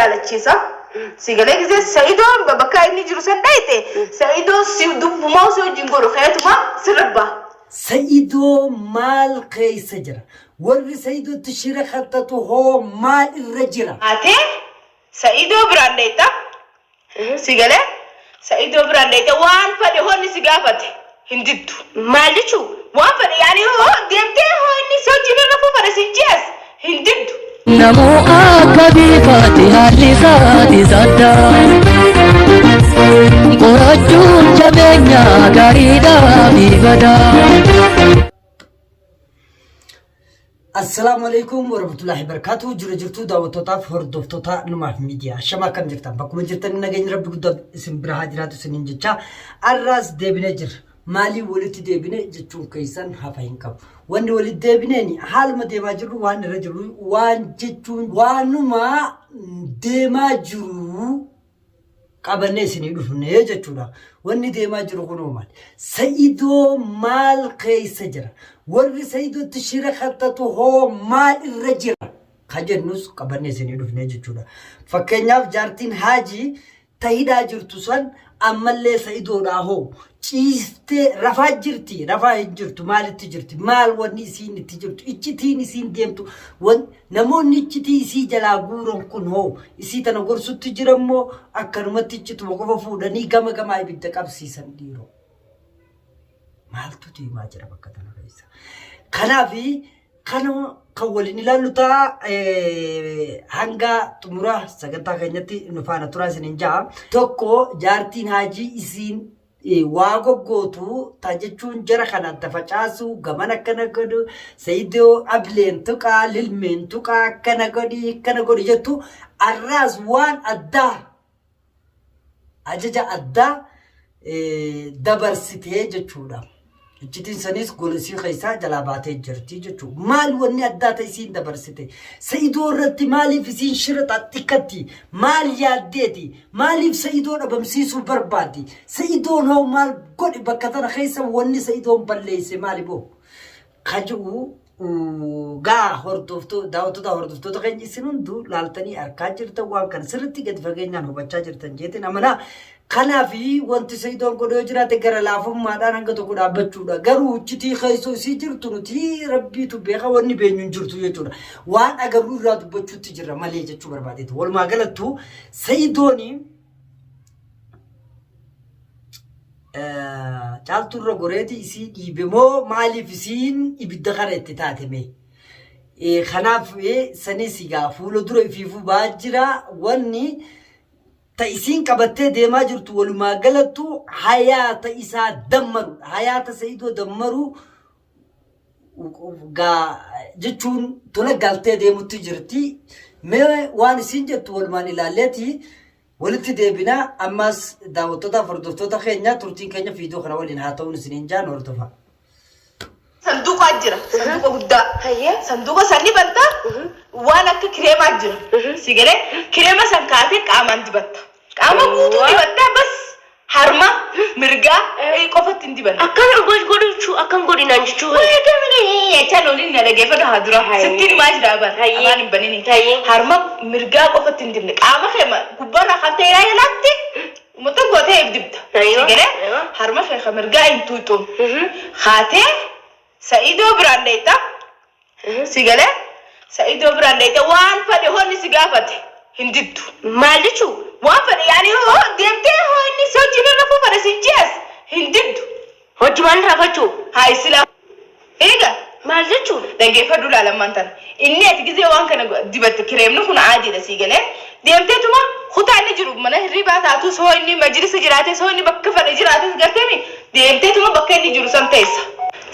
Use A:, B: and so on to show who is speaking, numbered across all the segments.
A: jaalachisa sigalee gisee Sa'idoon bakka inni jiru san dhaayte Sa'idoo si dubbumaa osoo wajjin godhu kayatuma sirba
B: Sa'idoo maal keessa jira warri Sa'idootti shira khattatu hoo maal irra jira
A: ate Sa'idoo biraan dheeta sigalee Sa'idoo biraan dheeta waan fadhe honni si gaafate hindittu maal jechuun waan fadhe yaani hoo deemtee hoo inni sochii rafuu fadhe si jees hindittu
C: namo akabi fatiha lisati zadda qorachun jabenya garida bibada
B: Assalamu alaikum warahmatullahi wabarakatuh jirtu daawwattoota hordoftoota Numaaf Miidiyaa shama kan jirtan bakkuma jirtan nageenya rabbi guddaa isin bira haa jiraatu isiniin jecha arraas deebinee jira maali walitti deebinee jechuun keessan hafa hin qabu wanni walitti deebineen haaluma deemaa jirru waan irra jiru waan jechuun waanuma deemaa jiru qabannee isinii dhufnee jechuudha wanni deemaa jiru kunoo maal Sa'idoo maal keessa jira warri Sa'idootti shira khattatu hoo maal irra jira kajennus qabannee isinii dhufnee jechuudha fakkeenyaaf jaartiin Haajii tahidhaa jirtu san ammallee Sa'idoodhaa hoo ciistee rafaa jirti rafaa hin jirtu maalitti jirti maal wanni isiin itti jirtu iccitiin isiin deemtu namoonni iccitii isii jalaa guuran kun hoo isii tana gorsutti jirammoo akkanumatti iccituma qofa fuudhanii gama gamaa ibidda qabsiisan dhiiroo maaltu deemaa jira bakka tana keessa kanaafi kan waliin ilaallu ta'a hanga xumura sagantaa keenyatti nu faana turaa isiniin ja'a tokko jaartiin Haajii isiin waa goggootu tajaajilun jara kanaan tafacaasu gaman akkana godhu Sa'idoo ableen tuqaa lilmeen tuqaa akkana godhi jettu arraas waan addaa ajaja addaa dabarsitee jechuudha iccitiin sanis golisii keessaa jalaa baatee jirti jechuudha maal wanni addaa ta'e isiin dabarsite Sa'idoo irratti maaliif isiin shira xiqqatti maal yaaddeeti maaliif Sa'idoo dhabamsiisuu barbaaddi Sa'idoon hoo maal godhi bakka tana keessa wanni Sa'idoon balleesse maaliboo kajuu gaa daawwattoota hordoftoota keenya isin hunduu laaltanii arkaa jirtan waan kana sirriitti gadi fageenyaan hubachaa jirtan jeetiin amanaa kanaafi wanti Sa'idoon godhoo jiraate gara laafummaadhaan hanga tokko dhaabbachuudha garuu iccitii keessoo isii jirtu nuti rabbiitu beeka wanni beenyuun jirtu jechuudha waan agarruu irraa dubbachuutti jirra malee jechuu barbaadeetu walumaa galattuu Sa'idooni caalturra goreeti isii dhiibemoo maaliif isiin ibidda kana itti taateme kanaaf sanis egaa fuula dura ifiifuu ba'aa jira wanni ta'isiin qabattee deemaa jirtu walumaa galattu hayaata isaa dammaru hayaata Sa'idoo dammaru jechuun tola galtee deemutti jirti mee waan isiin jettu walumaan ilaalleeti walitti deebinaa ammas daawwattoota hordoftoota keenya turtiin keenya viidiyoo kana waliin haa ta'uun isiniin jaan hordofa
A: sanduuqa jira sanduuqa guddaa sanduuqa sanni banta waan akka kireemaa jira sigalee kireema san kaatee qaamaan dibatta qaama guutuu dibatta bas harma mirgaa qofatti dibatta
D: akkan godhuchu akkan godhinaan jechuu
A: way gamini channelin na dhageeffadhu haa dura sittiin maa jira bar afaan hin banini harma mirgaa qofatti dibne qaama keema gubbarra kan ta'e ilaalaatti ummata gootee dibda sigalee harma keema mirgaa hin tuutu haatee Sa'idoo biraan dheeta sigalee Sa'idoo biraan dheeta waan fadhe honni si gaafate hindittu
D: maal jechuun
A: waan fadhe yaani hoo deemtee hoo inni sochii rafuu fadhe si jees hindittu
D: hojii waan rafachuu
A: haa islaa eega
D: maal jechuun
A: dhageeffadhu laalammaan tana inni ati gizee waan kana dibatte kireemni kun aadiidha sigalee deemteetuma kutaa inni jiru mana hirribaa taatus hoo inni majlisa jiraates hoo inni bakka fadhe jiraates garteemi deemteetuma bakka inni jiru san teessa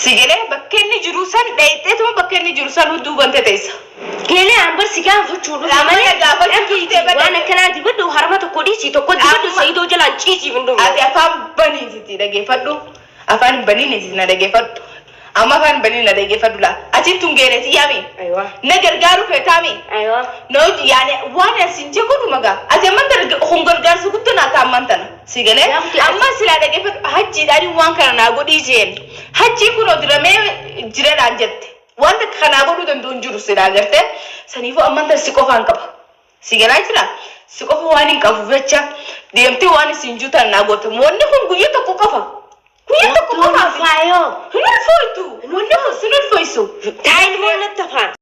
A: sigalee bakka inni jiru san dheeyteetuma bakka inni jiru san hudduu bante teessa
D: geelee ambar si gaafachuudha
A: malee gaafachuudha
D: waan akkanaa dibadhu harma tokko dhiisii tokko dibadhu Sa'idoo jalaan ciisiif hin dhufu
A: ati afaan baniiti dhageeffadhu afaan baniiti na dhageeffadhu amma afaan banii na dhageeffadhu laa ati tungeereti yaami na gargaaru feetaami no yaani waan asin je godhu magaa ati amma kun gargaarsu guddaa na taammantana sigalee amma sila dhageeffadhu hajji dhaani waan kana na godhii jeen hajji kun odiramee jireedhaan jette wanta kana godhu danduun jiru sila agarte saniifuu amma tan si qofaan qaba sigalaa jira سقف واني كفوفيتشا ديمتي واني سنجوتا ناغوت موني كون غيتا كوكفا غيتا كوكفا
D: فايو
A: هنا الفوتو موني سنو الفويسو
D: تعال مو نتفان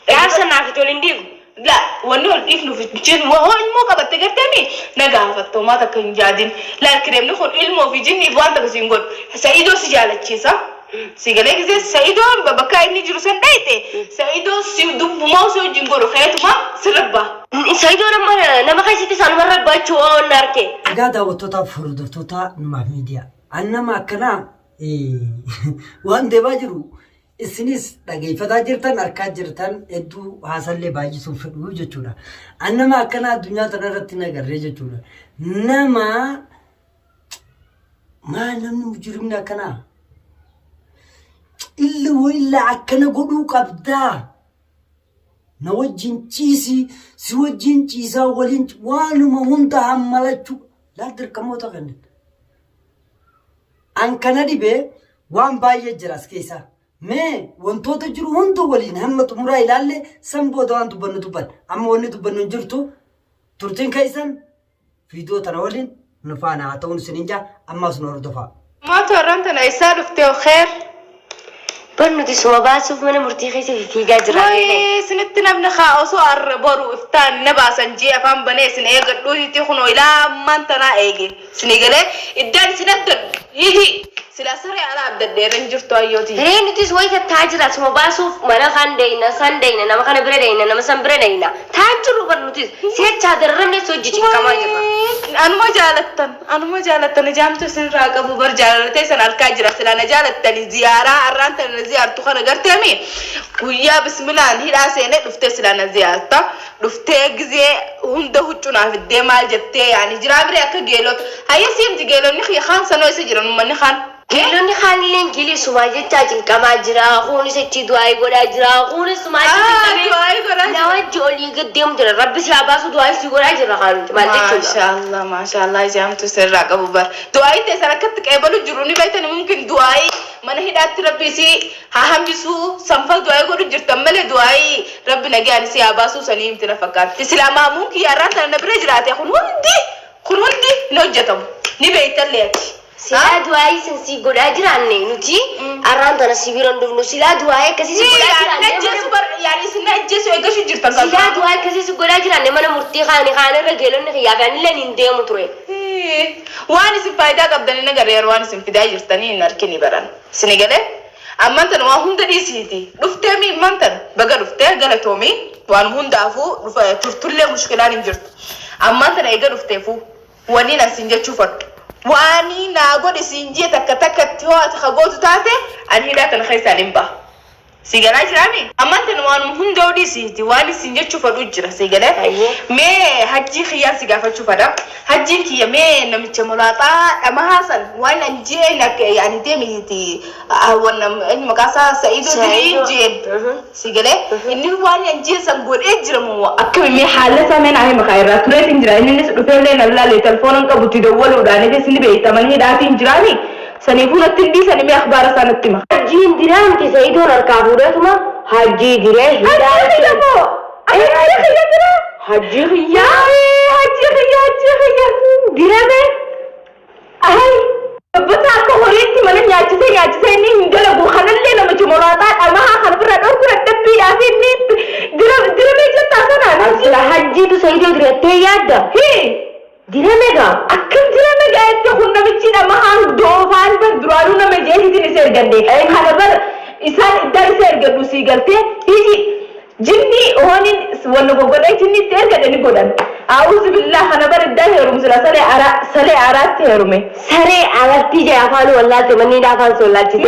D: يا سنافي تولنديف
A: لا ونو الإفنو في بجن وهو إلمو كبت تقرتني نجافتو ما تكن جادين لا الكريم نخون إلمو في جني بوان تكسينقول سعيدو سجالة كيسا سيجالك زي سعيدو ببكاي نيجرو سندايته سعيدو سيدو بموسو جنقولو خيط ما سربا
D: سعيدو نما خيسيتي سان مرة باتشو ناركي
B: قاعدة وتوتا فردوتا ما ميديا أنا ما كنا وان دباجرو isinis dhaggeeffataa jirtan arkaa jirtan hedduu haasallee baay'isuun fedhu jechuudha. Annama akkana addunyaa tana irratti nagarree jechuudha. Nama maa namni mujrimni akkana illa akkana godhuu qabdaa. Na wajjin ciisi si wajjin ciisaa waliin waanuma hunda hammalachuu laal dirqamoota kanneen. An kana dhibee waan baay'ee jira as keessaa. mee wantoota jiru hundi waliin hamma xumuraa ilaalle san booda waan dubbannu dubban amma wanni dubbannu jirtu turtiin kaisan viidiyoo tana waliin nu faana haa ta'uun isin inja ammas nu hordofaa
A: maatu arrantana isaa dhuftee kheer
D: برنو سوما باسوف من مرتي خيسي في جاجرا
A: سنتنا ابن خاوسو أربورو إفتان نباسا جي أفهم بنيسن إيه قدوه تيخونو إلا مانتنا إيجي سنيقلي إدان سنتن يجي سلا سري على عبد الديرن جرتو أيوتي
D: رين نتيس ويك التاجرة سوما باسوف منا خان دينا سان دينا نما خان برا دينا نما سان برا دينا تاجرو برنو تيس سيت شادر رمي سوجي كما جرا
A: أنا ما جالتن جامتو سن راقبو بر جالتي سن الكاجرة سلا نجالتن زيارة أرانتن زيارتو خنا قرتيمي ويا بسم الله هي راسينه دفتي سلا زيارتا دفتي غزي هنده هچونا في الدمال جتي يعني جرابري اك جيلوت هيا سيم جيلو نخي خان سنو يسجرن من خان
D: جيلوني خالين جيلي سماجي تاجن كما جرا خوني سچي دعاي غدا جرا خوني سماجي
A: دعاي غدا
D: لا جولي قديم جرا رب سياباسو دعاي سي غدا جرا خالو
A: ما شاء الله جامتو سر راقبو بر دعاي تسركت قبلو جروني بيتن ممكن دعاي من هدات ربي سي هم جسو سنفل دعاي غدو جرتمل دعاي ربي نجاني سياباسو سليم تنفكر تسلاما ممكن يا رانتا نبرج راتي خون ولدي نوجتم نبيت الليتي
D: سلا دعاي سنسي غدا جراني نوتي أرانتا نسيبيرون دفنو سلا دعاي كسي غدا جراني
A: نجسو بر يعني سنة جسو ايقشو جرتن
D: سلا دعاي كسي غدا جراني من مرتي خاني رجلون نخيافاني لنين ديمو تروي
A: واني سفايدا قبضني نغرير واني سنفدا جرتني نركني بران سنغله امانتن وا هوندا ديسيتي دفتمي مانتن بغا دفته غلطومي وان هوندافو ترتله مشكلان جرت امانتن ايغا دفتفو واني نسنجه چوفت واني ناغو دسنجه تكتكت هو تخغوت تاته ان هدا كان خيسا لمبا سيغلا جرامي امانتن وان هوندو ديسيتي واني سنجه چوفت وجرا سيغله مي حجي خيار سيغافا چوفدا حجي كي مي نمچ ملاطا اما حسن وانا جينك يعني تيميتي وانا مكاسا سعيدو دي جين سيغله اني وانا جي سنغول اجرمو اكمي مي حالته من اي مخيرات تريت انجرا اني نسدفله نلا لي تلفونن كبوتي دولو داني سني بيتا من هداتي انجراني سنيفون التندي سنمي اخبار سنتما
D: جين ديران كي سيدون الكابورتما حجي ديره هداتي حجي خيا ديرامه اي بتاكو هريتي من نياچسه ني هنگلغو خنلله نمچ موراتا اما خنفر دور كرتبي ياسيني ديرامه جتا سنا حجي تو سيدو درته يادا هي ديرامه اكم ديرامه ايت خن نمچ اما هان دوفان بدرارو نمجه هيتي سرگدي خنبر إسان إدار سرگدو سيگلته هيجي جني هونين ونقول قد جني تيرك دني قدان أعوذ بالله أنا برد ده يروم سلي عرات يرومي سلي عرات تيجي أفعله والله تمني ده أفعل سولا تيجي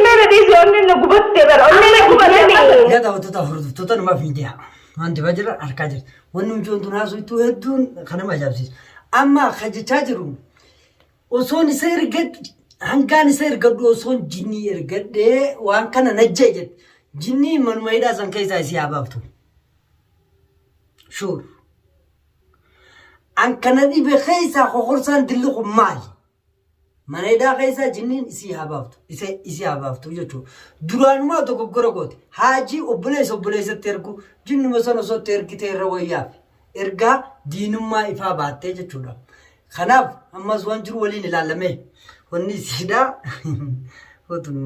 D: ما بديس أونين نقبض تبر أونين نقبض نمي
B: يا ده وتتا ما في ديها ما أنت بجرا أركاجر ونجون تناسو يتو هدون خنا ما جابسيس أما خجتاجرو وصون يصير قد هنكان يصير قد وصون جني يرقد وان كان نججت جني من ويدا زن كيسا سيابابتو شور أن كندي بخيسا خورسان دلقو مال من ويدا خيسا جنين سيابابتو يجو دران ما تقو قرقوت حاجي وبليس تركو جن مسانو سو تركي تير وياب ergaa diinummaa ifaa baattee jechuudha. Kanaaf ammas waan jiru waliin ilaalame wanni siidaa hotun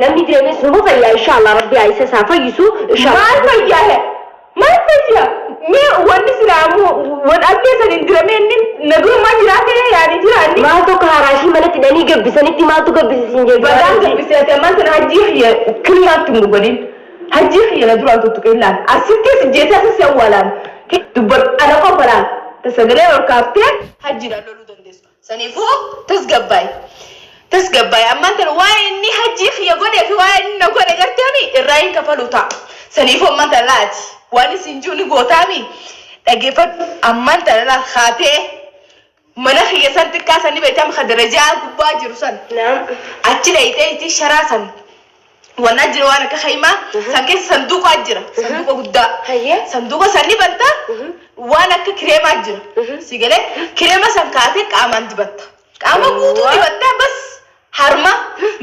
D: namni deemee sunu fayyaa inshallah rabbi ayisa saa fayyisu inshallah maal fayyaa mee wanni silaamu wan abbeesan indiramee inni nagurummaa jiraate yaani jiraanni maal tokko haraashii manatti dhanii gabbisanitti maaltu gabbisiisin jee badaan gabbisate ammaan sana hajjii xiyya kiliyaatti mugodin hajjii xiyya na duraan tuttuqe illaan asittis jeetaa sisi awwaalaan dubbar ana qofalaan tasagalee ol kaaftee hajjiidhaan loluu dandeessu saniifuu tasgabbaay ammaan tan waa inni hajjii xiyya godhee fi waa inni na godhe garteemi irraa hin kafalu ta'a saniifuu ammaan tan laati waan isin juuni gootaami dhageeffadhu ammaan tan laa kaatee mana xiyya san xiqqaa sanii beekam ka darajaa gubbaa jiru san achi dhayitee itti sharaa san wanna jira waan akka khaymaa san keessa sanduuqa jira sanduuqa guddaa sanduuqa sanni banta waan akka kireemaa jira sigalee kireema san kaatee qaamaan dibatta qaama guutuu dibatta bas harma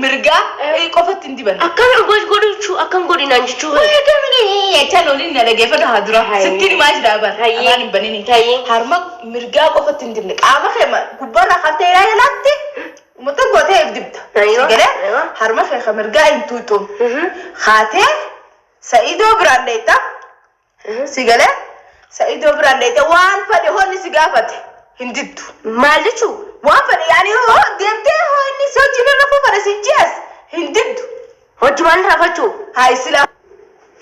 D: mirgaa qofatti hin dibanne akkam godhuchu akkam godhinaan jechuu jecha loliin na dhageeffadhu haa dura sittiin maa jira bar afaan hin banini harma mirgaa qofatti hin dibne qaama keema gubbarraa kan ta'e ilaalaatti muta gootee dibda sigalee harma keeka mirgaa hin tuuxuun haatee sa'idoo biraan dheeyta sigalee sa'idoo biraan dheeyta waan fedhe honni si gaafate hin dibdu maal jechuu waan fedhe yaani hoo deemtee hoo inni si hojii irra fufare si jees hin dibdu hojii maal rafachuu haa islaa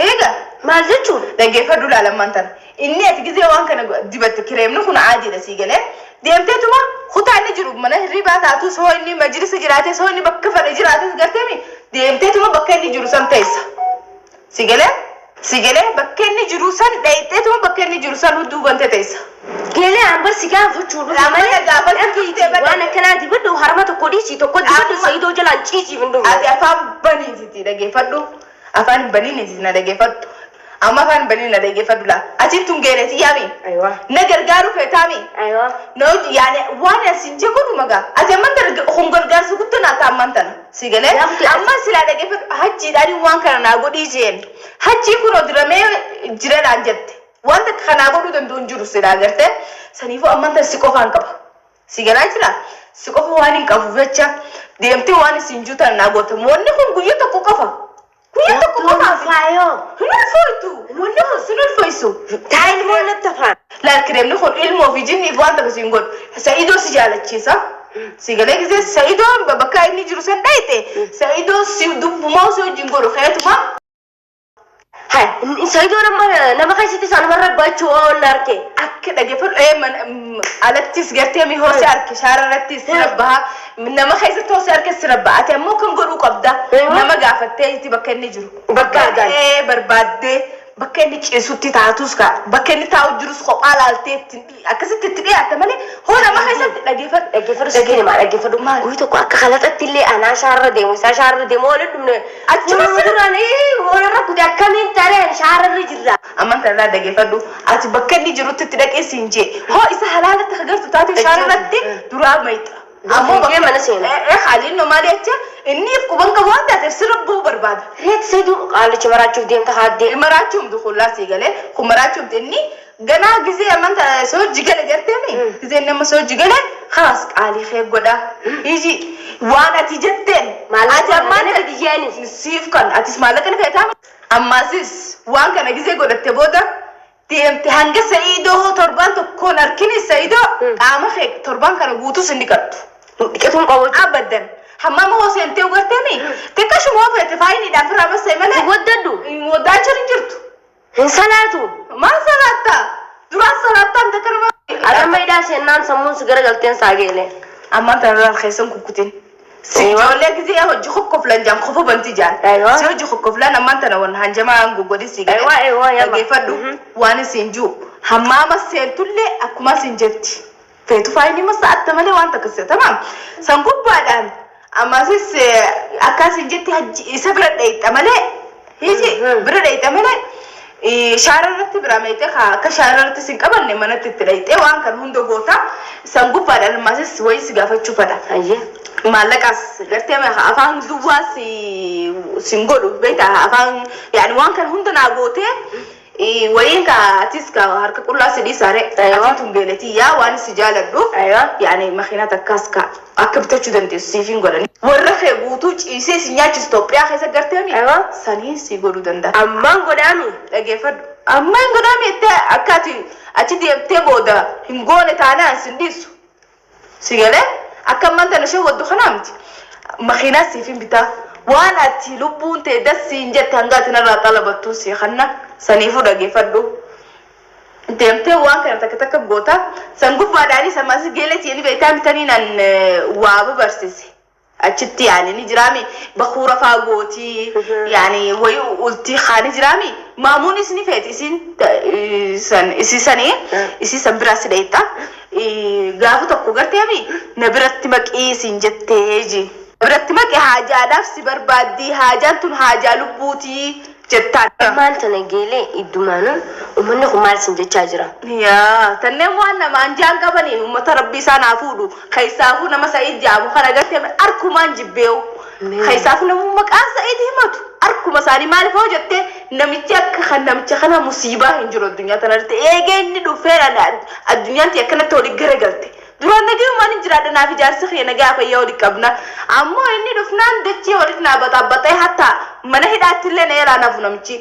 D: eega maal jechuu dhageeffadhu laalammaan tana inni ati gizee waan kana dibatte kireemni kun aadiidha sigalee deemteetuma kutaa inni jiru mana hirribaa taatus hoo inni majlisa jiraates hoo inni bakka fedhe jiraates garteemi deemteetuma bakka inni jiru san teessa sigalee bakka inni jiru san dhayiteetuma bakka inni jiru san hudduu bante teessa geelee ambar si gaafachuudhu amala gaafachuu waan akkanaa dibadhu harma tokko dhiisii tokko dibadhu sayidoo jalaan ciisii bindu ati afaan baniititi dhageeffadhu afaan baniiniti na dhageeffadhu amma afaan baniin na dhageeffadhu laa achiin tun geeleeti yaami na gargaaru feetaami no yaani waan asin jechuun magaa ati amman kun gargaarsa guddaa naa taa'amman tana sigalee amma silaa dhageeffadhu hajjiidhaan waan kana naa godhii jeen hajjii kun odiramee jireedhaan jette wanta kana godhuu danda'u jiru silaa gartee saniifuu amman tan si qofaan qaba sigalaa jira si qofa waan hin qabu jecha deemtee waan isin juutan naa gootamu wanni kun guyyaa tokko qofa faayo hin fooytu wanni kun sin ulfooysu taa'in moo natti afaan laal kireemni kun ilmoo fi jinniif waan takka siin godhu sa'idoo si jaalachiisa sigalee gisee sa'idoo bakka inni jiru san dhayite sa'idoo si dubbumaa si wajjin godhu keetuma hai sa'idoo nama keessatti isaan marrabbachuu oon arke akka dhageeffadhu alattis gartee mi hoose arke shaararrattis sirabbaha nama keessatti hoose arke sirabba ati ammoo kan godhuu qabda nama gaafattee itti bakka inni jiru bakka barbaaddee bakka inni ciisutti taatus ka bakka inni taa'u jirus kophaa laaltee akkasitti itti dhiyaatte malee hoo nama keessatti dhageeffadhu sagee maa dhageeffadhu guyyaa tokko akka kalaxatti illee anaa shaarra deemu isaa shaarra deemu waliin dhumne achuma duraan warra kute akkamiin tareen shaararri jirra amman tarraa dhageeffadhu ati bakka inni jirutti itti dhaqeessiin jee hoo isa halaalatti agartu taate shaararratti duraa mayxa ammoo bakka mana seena haaliin nomaa jecha inni quban qabu waan taateef sirabuu barbaada reet seedu qaalichi maraachuuf deemta haaddee maraachuuf dukullaa sigalee kun maraachuuf inni ganaa gizee amanta soo jigale garteemi gizee nama soo jigale khas qaalii khee godha iji waan ati jetteen ati ammaan dijeenis siif kan atis maallaqa ni feetaa ammaasis waan kana gizee godhatte booda deemte hanga sa'idoo torbaan tokkoon harkini sa'idoo qaama khee torbaan kana guutus inni qattu dhiqatuun qabu abadan hammama hoosentee ugarteemi xiqqashu moo feete faayiniidhaan firaa bassee malee waddadhu waddaachuun hin jirtu hin salaatu maal salaatta duraan salaattaan takkanuma adammaidhaa seennaan sammuun si garagalteen saageelee ammaan tanarraa keessan kukkutin ijoollee gizee hojii kokkoflan jaan kofa banti jaan si hojii kokkoflan ammaan tana wan hanjamaa goggodis si dhageeffadhu waan isin juu hammaama seentullee akkuma isin jetti feetu faayinii masa'atta malee waan takkasee tamam san gubbaadhaan ammasis akkasin jetti isa bira dheeyxa malee hiji bira dheeyxa malee shaararratti bira meeyte akka shaararratti sin qabanne manatti itti dheeyxee waan kan hunda goota san gubbaadhaan ammasis wayii si gaafachuu fada maallaqas gartee afaan duwwaa sin godhu beekta afaan yaani waan kan hunda naa gootee
A: وين كاتيس كهرك كلها سدي سارة أتيتم بيلتي يا وان سجال الدو يعني مخينة كاسكا أكبت شو دنتي سيفين قلني ورخي بوتوش إيسي سنيا تستوب يا خيسة قرتيمي سنين سيقولوا دندا
D: Ammaan godhaami.
A: لقيفر أما قدامي إنت أكاتي أتيدي تبودا هم قونة تانا سنديسو سيجله أكمل أنت نشوف الدخانامتي مخينة سيفين بتا وانا تلبون تدسي إنجت تنقاتنا لا طلبتو سيخنا سنيفو لقيفر دو deemtee waan kana takka goota sanguuf baadhanii sammaas geeleti yani beekamti taniinan waa barsise achitti yani ni jiraami bakura faagoti yani way ulti khani jiraami maamun isni feet isi san biras deeta gaafu tokko garteemi na biratti maqiisin jetteeji biratti maqi haajaadhaaf si barbaaddi haajaan tun haajaa lubbuuti jettaan
D: Maaltu nageelee iddumaanu uummanni kun maal sin jechaa jira?
A: yaa tanneen waan nama anjaan qabanii uummata rabbii isaan hafuudhu kaysaafu nama Sa'iid jaamu kana gartee arkumaan jibbeewu kaysaafu nama maqaan Sa'iid himatu arkuma isaanii maaliif hoo jettee namichi akka kan namicha kana musiibaa hin jiru addunyaa tanarratti eegee inni dhufee addunyaan akkanatti waliin garagalte duraan nagee waan jiraadha naaf ijaarsa keenya gaafa yaa wali qabna ammoo inni dhufnaan dachee walitti naabataa batee hatta mana hidhaatti illee na eelaa nafu namichi